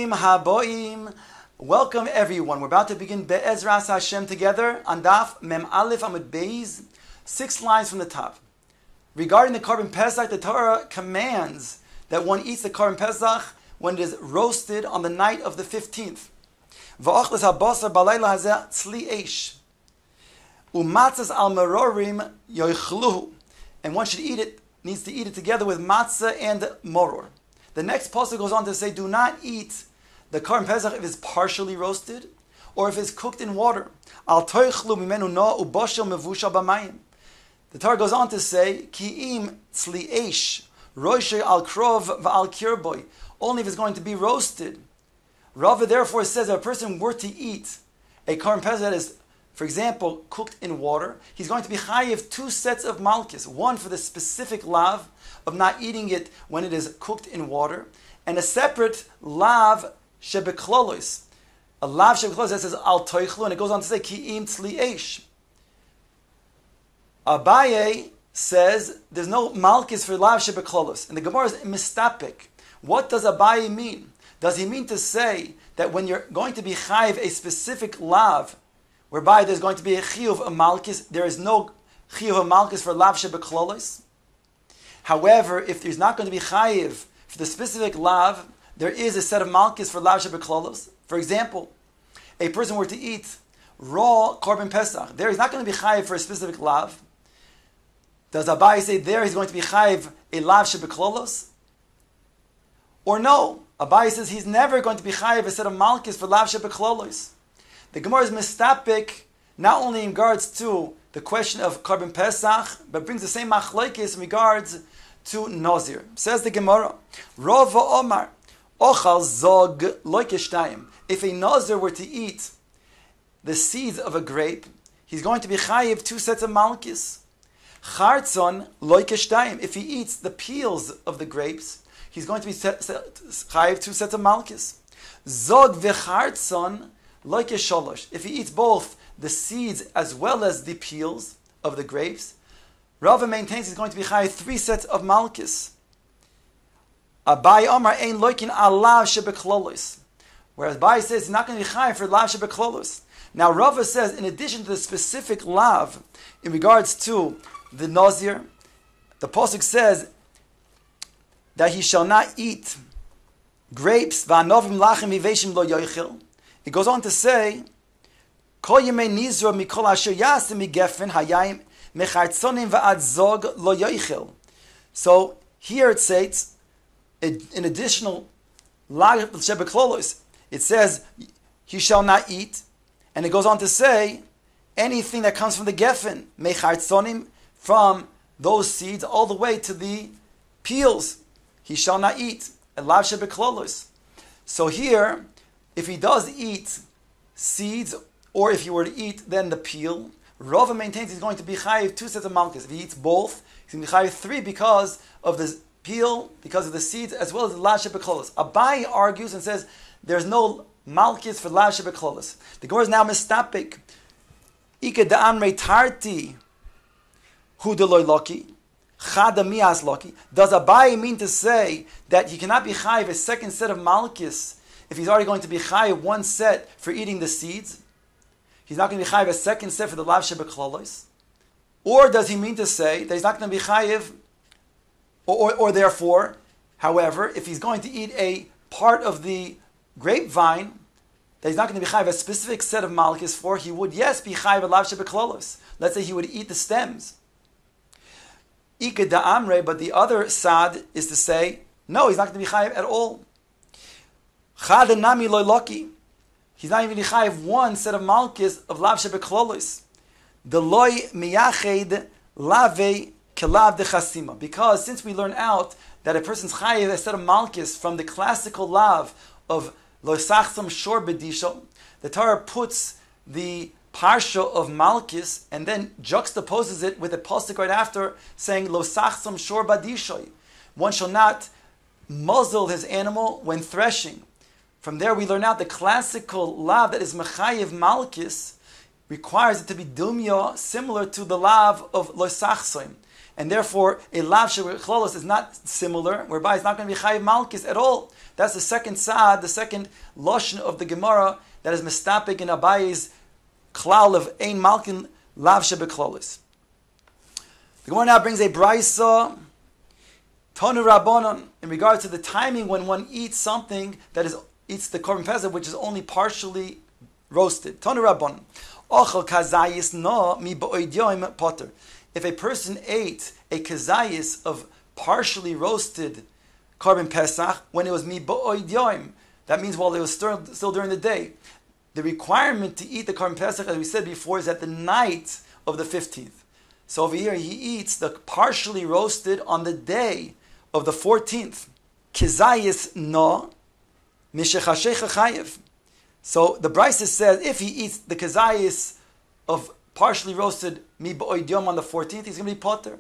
Bruchim haboim. Welcome everyone. We're about to begin Be'ezras Hashem together on Daf Mem Aleph Amud Beis, 6 lines from the top. Regarding the Korban Pesach, the Torah commands that one eats the Korban Pesach when it is roasted on the night of the 15th. V'ochles habasar balayla hazeh tzli eish. Umatzas al merorim yoichluhu. And one should needs to eat it together with matzah and moror. The next pasuk goes on to say, do not eat the Korban Pesach if it's partially roasted or if it's cooked in water. Al toichlu mimenu no ubashel mevushal b'mayim. The Torah goes on to say, ki'im tzli eish, roishe al krov v'al kirboy. Only if it's going to be roasted. Rava therefore says that a person were to eat a Korban Pesach that is, for example, cooked in water, he's going to be chayiv 2 sets of malchus. One for the specific lav of not eating it when it is cooked in water, and a separate lav shebeklolos. A lav shebeklolos that says al toichlu, and it goes on to say ki'im tzli eish. Abaye says there's no malchus for lav shebeklolos, and the Gemara is mistapik. What does Abaye mean? Does he mean to say that when you're going to be chayiv a specific lav, whereby there's going to be a chiyuv of malchus, there is no chiyuv of malchus for lav shebeklolos? However, if there's not going to be chayiv for the specific lav, there is a set of malchus for lav shebeklolos. For example, a person were to eat raw Korban Pesach. There he's not going to be chayiv for a specific lav. Does Abaye say there he's going to be chayiv a lav shebeklolos? Or no? Abaye says he's never going to be chayiv a set of malchus for lav shebeklolos. The Gemara is mistapik not only in regards to the question of Korban Pesach, but brings the same machlokes in regards to Nazir. Says the Gemara, Rava Omar, Ochal Zog Loikeshtayim. If a Nazir were to eat the seeds of a grape, he's going to be chayiv 2 sets of malchus. Chartzon Loikeshtayim. If he eats the peels of the grapes, he's going to be chayiv 2 sets of malchus. Zog v'chartzon Loikesholosh. If he eats both the seeds as well as the peels of the grapes, Rava maintains he's going to be chayiv 3 sets of malchus. Abaye Omar ein loikin alav shebeklolos. Whereas Abaye says he's not going to be chayiv for lav shebeklolos. Now Rava says, in addition to the specific lav in regards to the nazir, the pasuk says that he shall not eat grapes. Va'anovim lachem iveshim lo yoichil. It goes on to say, Kol yemei nizro mikol asher yasim migefen hayayim mechartzonim va'ad zog lo yoichil. So here it states an additional lag shebeklolos. It says he shall not eat, and it goes on to say anything that comes from the gefen mechartzonim, from those seeds all the way to the peels, he shall not eat. Elav shebeklolos. So here, if he does eat seeds, or if he were to eat then the peel, Rava maintains he's going to be chayiv 2 sets of malchus. If he eats both, he's going to be chayiv 3 because of the peel, because of the seeds, as well as the lav shebeklolos. Abaye argues and says there's no malchus for lav shebeklolos. The Gemara is now mistapik. Ike da'amrei tarti hu deloy loki. Chada mias loki. Does Abaye mean to say that he cannot be chayiv a second set of malchus if he's already going to be chayiv 1 set for eating the seeds? He's not going to be chayiv a second set for the lav shebeklolos? Or does he mean to say that he's not going to be chayiv, or therefore, however, if he's going to eat a part of the grapevine, that he's not going to be chayiv a specific set of malchus for, he would, yes, be chayiv a lav shebeklolos. Let's say he would eat the stems. Ika da'amre, but the other sad is to say, no, he's not going to be chayiv at all. Chada nami loy loki. He's not even chayiv 1 set of malchus of lav shebeklolos. The loy miyached lave kelav dechasima. Because since we learn out that a person's chayiv a set of malchus from the classical lav of lo sachsam shor bedisho, the Torah puts the parsha of malchus and then juxtaposes it with a pasuk right after saying lo sachsam shor badishoy. One shall not muzzle his animal when threshing. From there we learn out the classical lav that is mechayiv malchus requires it to be dumya, similar to the lav of lo sachsoim. And therefore, a lav shebeklolos is not similar, whereby it's not going to be chayiv malkis at all. That's the second sa'ad, the second lashon of the Gemara that is mistapik in Abayi's klal of ein malkin lav shebeklolos. The Gemara now brings a brayso, Tonu Rabbanon, in regard to the timing when one eats something that eats the korban pesach, which is only partially roasted. Tonu Rabbanon, ochel kazayis no mi ba'oidyoim potter. If a person ate a kazayis of partially roasted korban pesach when it was mi ba'oidyoim, that means while it was still during the day. The requirement to eat the korban pesach, as we said before, is at the night of the 15th. So over here, he eats the partially roasted on the day of the 14th. Kizayis no mishechashecha chayev. So the Brisa says if he eats the kizayis of partially roasted mi ba'oid yom on the 14th, he's going to be potter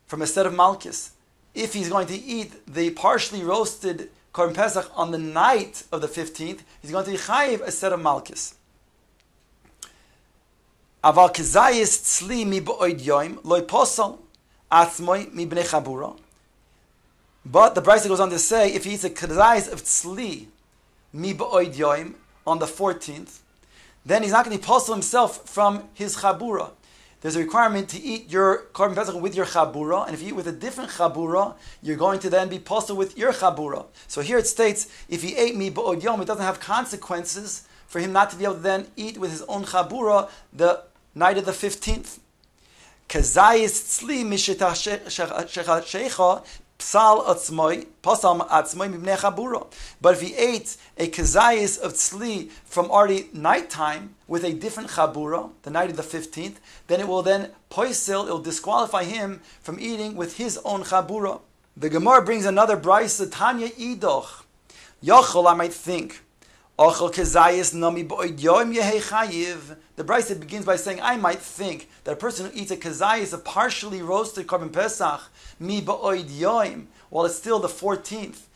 from a set of malchus. If he's going to eat the partially roasted korban pesach on the night of the 15th, he's going to be chayev a set of malchus. Aval kizayis tzli mi ba'oid yom loy posal atzmoi mi bnei chabura. But the Brisa goes on to say, if he eats a kazayis of tzli mi ba'oid yom on the 14th, then he's not going to posel himself from his chabura. There's a requirement to eat your korban pesach with your chabura, and if you eat with a different chabura, you're going to then be posel with your chabura. So here it states, if he ate mi ba'oid yom, it doesn't have consequences for him not to be able to then eat with his own chabura the night of the 15th. Kazayis tzli mishetah Psal atzmoi, pasal atzmoi mibnei chabura. But if he ate a kazayis of tzli from already nighttime with a different chabura, the night of the 15th, then it will then poisel, it will disqualify him from eating with his own chabura. The Gemara brings another brayso, Tanya idoch. Yochol, I might think, ochel kazayis nami b'oid yom yehei chayiv. The brayso begins by saying, I might think that a person who eats a kazayis, a partially roasted korban pesach, mi ba'oid yoim, while it's still the 14th,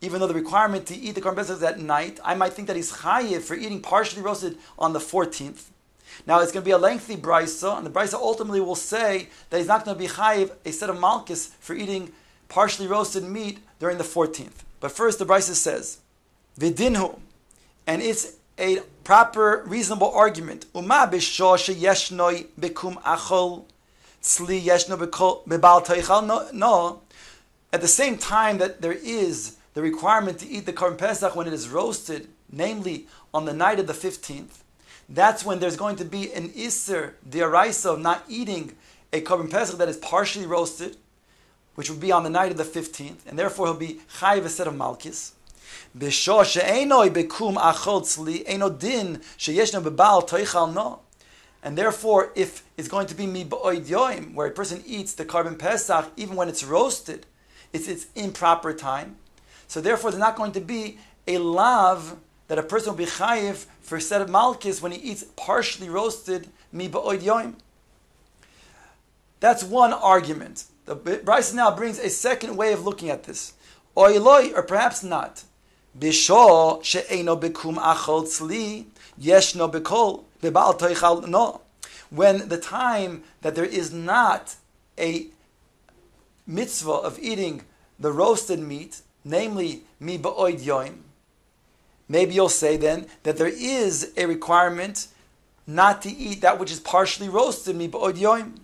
even though the requirement to eat the korban pesach is at night, I might think that he's chayiv for eating partially roasted on the 14th. Now it's going to be a lengthy brayso, and the brayso ultimately will say that he's not going to be chayiv a set of malchus for eating partially roasted meat during the 14th. But first the brayso says, vidinhu, and it's a proper, reasonable argument. Uma b'shor sheyeshnoi bekum achol tzli yeshno bebal toichal. No. At the same time that there is the requirement to eat the korban pesach when it is roasted, namely on the night of the 15th, that's when there's going to be an iser d'oraisa of not eating a korban pesach that is partially roasted, which would be on the night of the 15th, and therefore he'll be chayiv a set of malchus. And therefore, if it's going to be mi ba'oid yoim, where a person eats the korban pesach even when it's roasted, it's its improper time. So therefore, there's not going to be a lav that a person will be chayiv for a set of malchus when he eats partially roasted mi ba'oid yoim. That's one argument. The Brisa now brings a second way of looking at this. Oiloi, or perhaps not. Bisho she'eino bekum achol tzli yeshno bekol bebal toichal no. When the time that there is not a mitzvah of eating the roasted meat, namely mi ba'oid yoim, maybe you'll say then that there is a requirement not to eat that which is partially roasted mi ba'oid yoim.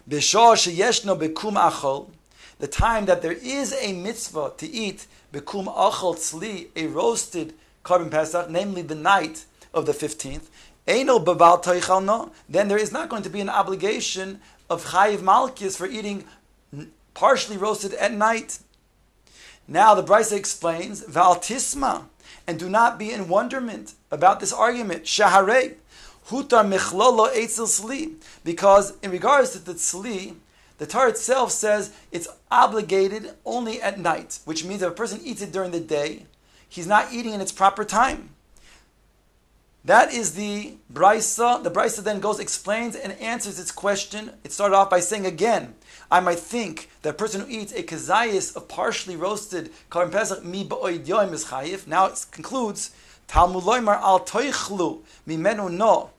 Bisho she'yeshno bekum achol, the time that there is a mitzvah to eat bekum achol tzli, a roasted korban pesach, namely the night of the 15th, eino bebal toichal no, then there is not going to be an obligation of chayiv malchus for eating partially roasted at night. Now the Brisa explains, val tisma, and do not be in wonderment about this argument, shaharei, hutar mechlolo eitzel tzli, because in regards to the tzli, the Torah itself says it's obligated only at night, which means if a person eats it during the day, he's not eating in its proper time. That is the Brisa. The Brisa then explains and answers its question. It started off by saying again, I might think that a person who eats a kazayis of partially roasted korban pesach mi ba'oid yoim is chayif. Now it concludes, Talmud loymar al toichlu mimenu no.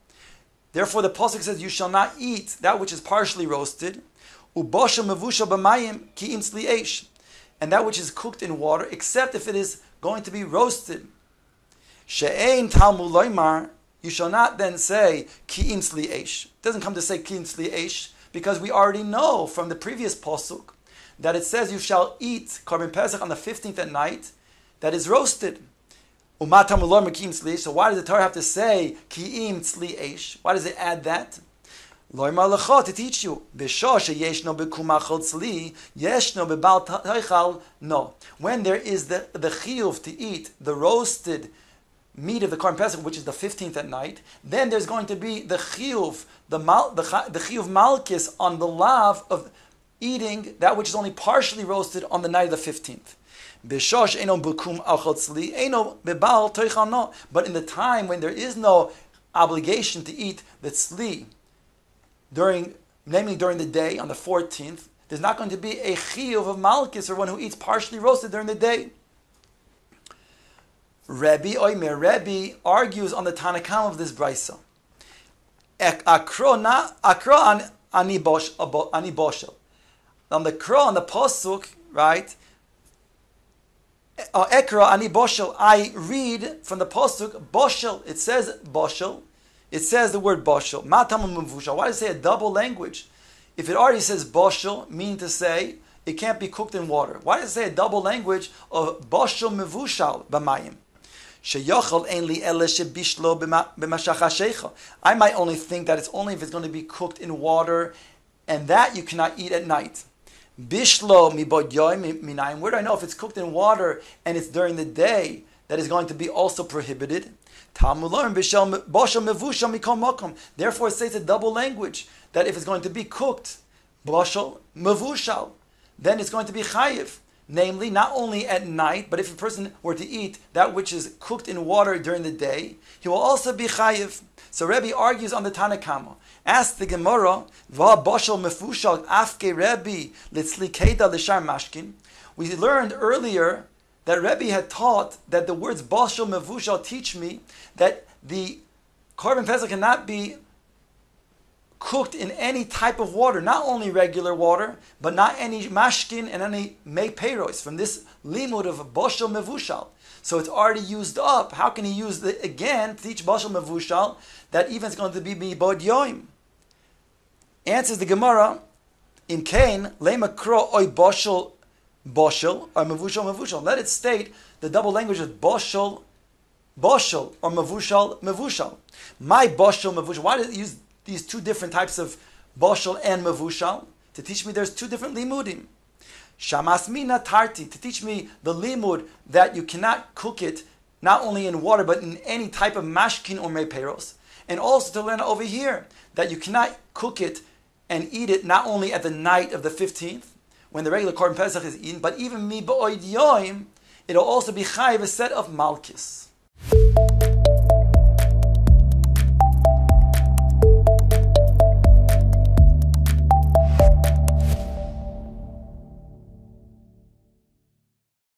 Therefore, the pasuk says, "You shall not eat that which is partially roasted." Ubosha mevusha b'mayim ki im tzli eish, and that which is cooked in water, except if it is going to be roasted. She'ein talmud loymar, you shall not then say ki im tzli eish. It doesn't come to say ki im tzli eish because we already know from the previous pasuk that it says you shall eat Korban Pesach on the 15th at night that is roasted. So why does the Torah have to say ki im tzli eish? Why does it add that? To teach you. No. When there is the chiyuv to eat the roasted meat of the Korban Pesach, which is the 15th at night, then there's going to be the chiyuv, the chiyuv malchus on the lav of eating that which is only partially roasted on the night of the 15th. But in the time when there is no obligation to eat the tzli, namely during the day on the 14th, there's not going to be a chiyuv of malchus or one who eats partially roasted during the day. Rebbe argues on the Tanakam of this brisa. Akro ani boshel. On the pasuk, right? Ekra ani boshel. I read from the pasuk boshel. It says boshel. It says the word boshel. Matam mevusha. Why does it say a double language? If it already says boshel, meaning to say it can't be cooked in water. Why does it say a double language of boshel mevushal b'mayim? I might only think that it's only if it's going to be cooked in water, and that you cannot eat at night. Bishlo mibod yoim minayim. Where do I know if it's cooked in water and it's during the day that is going to be also prohibited? Therefore, it says a double language that if it's going to be cooked, boshel mevushal, then it's going to be chayiv. Namely, not only at night, but if a person were to eat that which is cooked in water during the day, he will also be chayiv. So Rebbe argues on the Tanakama. Ask the Gemara, Va boshel mefushal afke Rebbe litzlikeda l'shar mashkin. We learned earlier that Rebbe had taught that the words boshel mevushal teach me that the Korban Pesach cannot be cooked in any type of water, not only regular water, but not any mashkin and any mei peiros, from this limud of boshel mevushal. So it's already used up. How can he use it again to teach boshel mevushal that even it's going to be mibod yoim? Answers the Gemara, in Kain, lema kro oy boshel or mevushal. Let it state the double language of boshel or mevushal. My boshel mevushal. Why did it use these two different types of boshel and mevushal? To teach me there's two different limudim. Shamas mina tarti, to teach me the limud that you cannot cook it not only in water but in any type of mashkin or meperos. And also to learn over here that you cannot cook it and eat it not only at the night of the 15th when the regular Korban Pesach is eaten, but even mi ba'oid yoim, it'll also be chayiv a set of malchus.